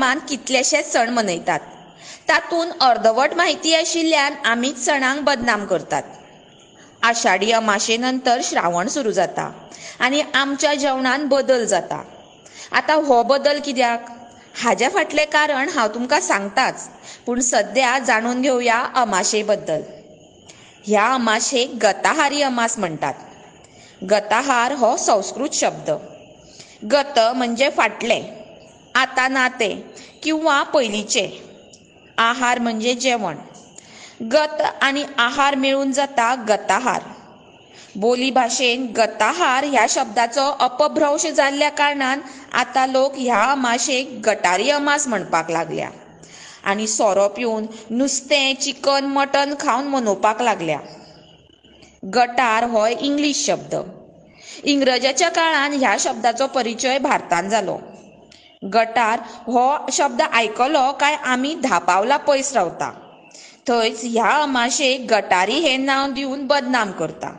धर्मान कितलेशेच सण मनयतात। तातूंत अर्दवट माहिती आशिल्ल्यान आमीच सणांक बदनाम करतात। आषाढी अमाशे नंतर श्रावण सुरू जाता आनी आमच्या जेवणान बदल जाता। आता हो बदल कित्याक? हाजे फाटलें कारण हांव तुमकां सांगताच, पूण सद्या जाणून घेवया अमाशे बद्दल। ह्या अमाशेक गताहारी अमास म्हणटात। गताहार हो संस्कृत शब्द। गत म्हणजे फाटलें, आता ना तें किंवा पयलींचें। आहार म्हणजे जेवण। गत आनी आहार मेळून जाता गताहार। बोली भाशेन गताहार ह्या शब्दाचो अपभ्रंश जाल्ल्या कारणान आता लोक ह्या अमाशेक गटारी अमास म्हणपाक लागल्या आनी सोरो पिवन नुस्तें चिकन मटन खावन मनोवपाक लागल्या। गटार हो इंग्लीश शब्द। इंग्रजाच्या काळान ह्या शब्दाचो परिचय भारतान जालो। गटार हो शब्द आयकलो काय आमी 10 पावलां पयस रावता। थंयच ह्या अमाशेक गटारी हें नांव दिवन बदनाम करता।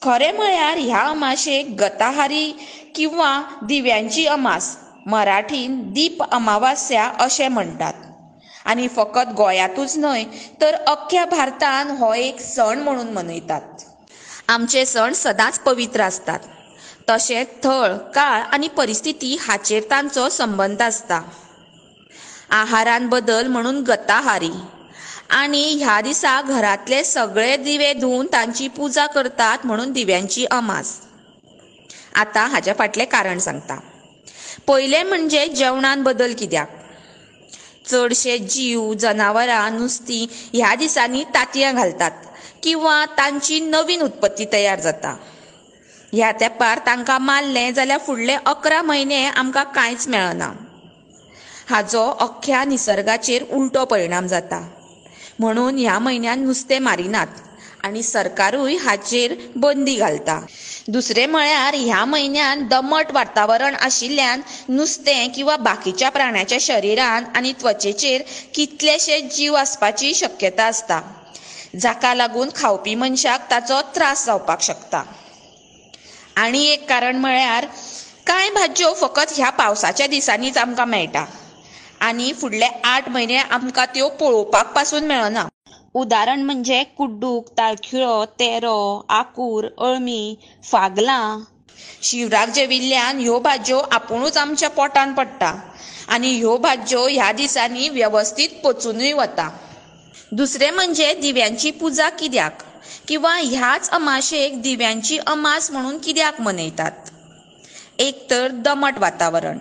खरें म्हळ्यार ह्या अमाशेक गताहारी किंवा दिव्यांची अमास, मराठीन दीप अमावास्या अशें म्हणटात। आनी फकत गोंयांतूच न्हय तर अख्ख्या भारतान हो एक सण म्हणून मनयतात। आमचे सण सदांच पवित्र आसतात। तशेंच थळ, काळ आनी परिस्थिती हाचेर तांचो संबंद आसता। आहारान बदल म्हणून गताहारी आनी ह्या दिसा घरांतले सगळे दिवे धुवन तांची पुजा करतात म्हणून दिव्यांची अमास। आता हाच्या फाटलें कारण सांगता। पयलें म्हणजे जेवणान बदल कित्याक? चडशे जीव, जनावरां, नुस्तीं ह्या दिसांनी तांतयां घालतात किंवा तांची नवीन उत्पत्ती तयार जाता। ह्या तेंपार तांकां मारलें जाल्यार फुडले 11 म्हयने आमकां कांयच मेळना। हाचो अख्ख्या निसर्गाचेर उलटो परिणाम जाता। म्हणून ह्या म्हयन्यान नुस्तें मारिनात आनी सरकारूय हाचेर बंदी घालता। दुसरें म्हळ्यार ह्या म्हयन्यान दमट वातावरण आशिल्ल्यान नुस्तें किंवा बाकीच्या प्राण्याच्या शरिरान आनी त्वचेचेर कितलेशेच जीव आसपाची शक्यता आसता, जाका लागून खावपी मनशाक ताचो त्रास जावपाक शकता। आनी एक कारण म्हळ्यार कांय भाज्यो फकत ह्या पावसाच्या दिसांनीच आमकां मेळटा आनी फुडले 8 म्हयने आमकां त्यो पळोवपाक पासून मेळना। उदाहरण म्हणजे कुड्डूक, ताळखिळो, तेरो, आंकूर, अळमी, फागलां। शिवराक जेविल्ल्यान ह्यो भाज्यो आपुणूच आमच्या पोटान पडटा आनी ह्यो भाज्यो ह्या दिसांनी वेवस्थीत पचूनय वता। दुसरें म्हणजे दिव्यांची पुजा कित्याक किंवा ह्याच अमाशेक दिव्यांची अमास म्हणून कित्याक मनयतात? एक तर दमट वातावरण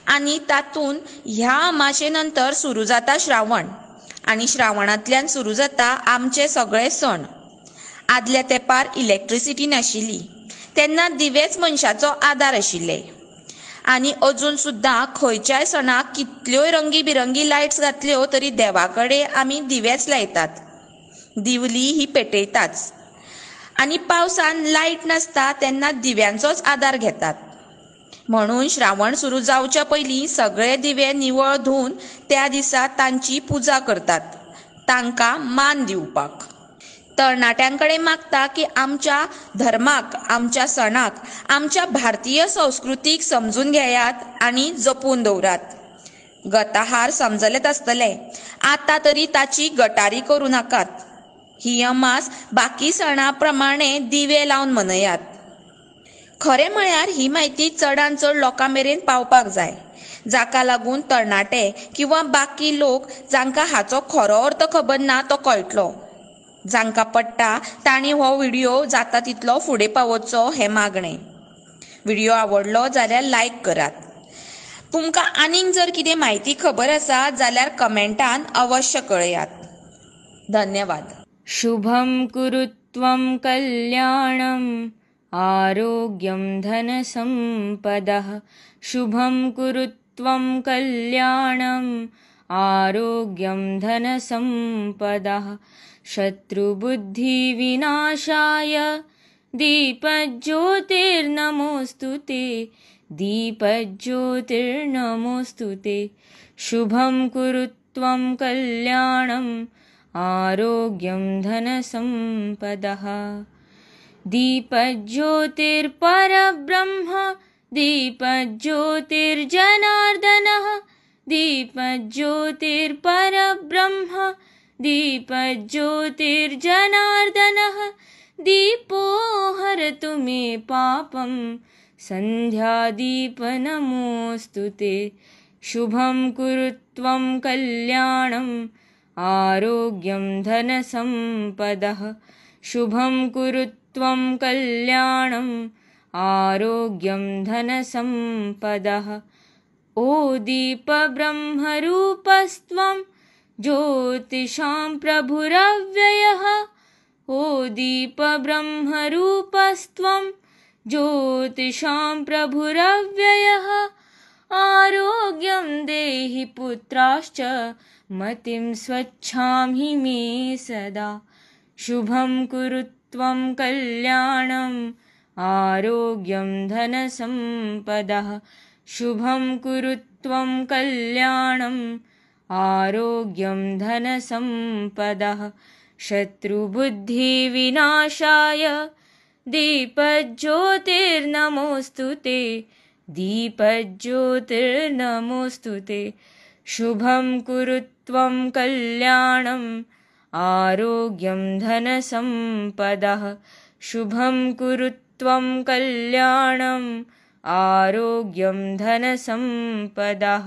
आनी तातूंत ह्या अमाशे नंतर सुरू जाता श्रावण आनी श्रावणांतल्यान सुरू जाता आमचे सगळे सण। आदल्या तेंपार इलेक्ट्रिसिटी नाशिल्ली तेन्ना दिवेच मनशाचो आदार आशिल्ले आनी अजून सुद्दां खंयच्याय सणाक कितल्योय रंगीबिरंगी लायट्स घातल्यो तरी देवा कडेन आमी दिवेच लायतात, दिवली ही पेटयताच। आनी पावसान लायट नासता तेन्ना दिव्यांचोच आदार घेतात। म्हणून श्रावण सुरू जावच्या पयलीं सगळे दिवे निवळ धुवन त्या दिसा तांची पुजा करतात, तांकां मान दिवपाक। तरणाट्यां कडेन मागता की आमच्या धर्माक, आमच्या सणाक, आमच्या भारतीय संस्कृतीक समजून घेयात आनी जपून दवरात। गताहार समजलेंच आसतलें, आतां तरी ताची गटारी करूं नाकात। ही अमास बाकी सणां प्रमाणें दिवे लावन मनयात। खरें म्हळ्यार ही म्हायती चडांत चड लोकां मेरेन पावपाक जाय, जाका लागून तरणाटे किंवा बाकी लोक जांकां हाचो खरो अर्थ खबर ना तो कळटलो। जांकां पडटा तांणी हो व्हिडिओ जाता तितलो फुडें पावोवचो हें मागणें। व्हिडिओ आवडलो जाल्यार लायक करात। तुमकां आनीक जर कितें म्हायती खबर आसा जाल्यार कमेंटान अवश्य कळयात। धन्यवाद। शुभं कुरुत्वं कल्याणं आरोग्यं धनसम्पदः। शुभं कुरुत्वं कल्याणं आरोग्यं धनसम्पदः। शत्रुबुद्धिविनाशाय दीपज्योतिर्नमोऽस्तु ते, दीपज्योतिर्नमोऽस्तु ते। शुभं कुरुत्वं कल्याणं आरोग्यं धनसम्पदः। दीपज्योतिर्परब्रह्म, दीपज्योतिर्जनार्दनः, दीपज्योतिर्परब्रह्म दीपज्योतिर्जनार्दनः दीपो हरतु मे पापं सन्ध्यादीपनमोऽस्तु ते शुभं कुरु त्वं कल्याणम् आरोग्यं धनसम्पदः शुभं कुरु त्वं कल्याणम् आरोग्यं धनसम्पदः ओ दीपब्रह्मरूपस्त्वं ज्योतिषां प्रभुरव्ययः ओ दीपब्रह्मरूपस्त्वं ज्योतिषां प्रभुरव्ययः आरोग्यं देहि पुत्राश्च मतिं स्वच्छां हि मे सदा शुभं कुरु त्वं कल्याणम् आरोग्यं धनसम्पदः शुभं कुरु त्वं कल्याणम् आरोग्यं धनसम्पदः शत्रुबुद्धिविनाशाय दीपज्योतिर्नमोऽस्तु ते दीपज्योतिर्नमोऽस्तु ते शुभं कुरु त्वं कल्याणम् आरोग्यं धनसम्पदः शुभं कुरु त्वं कल्याणम् आरोग्यं धनसम्पदः।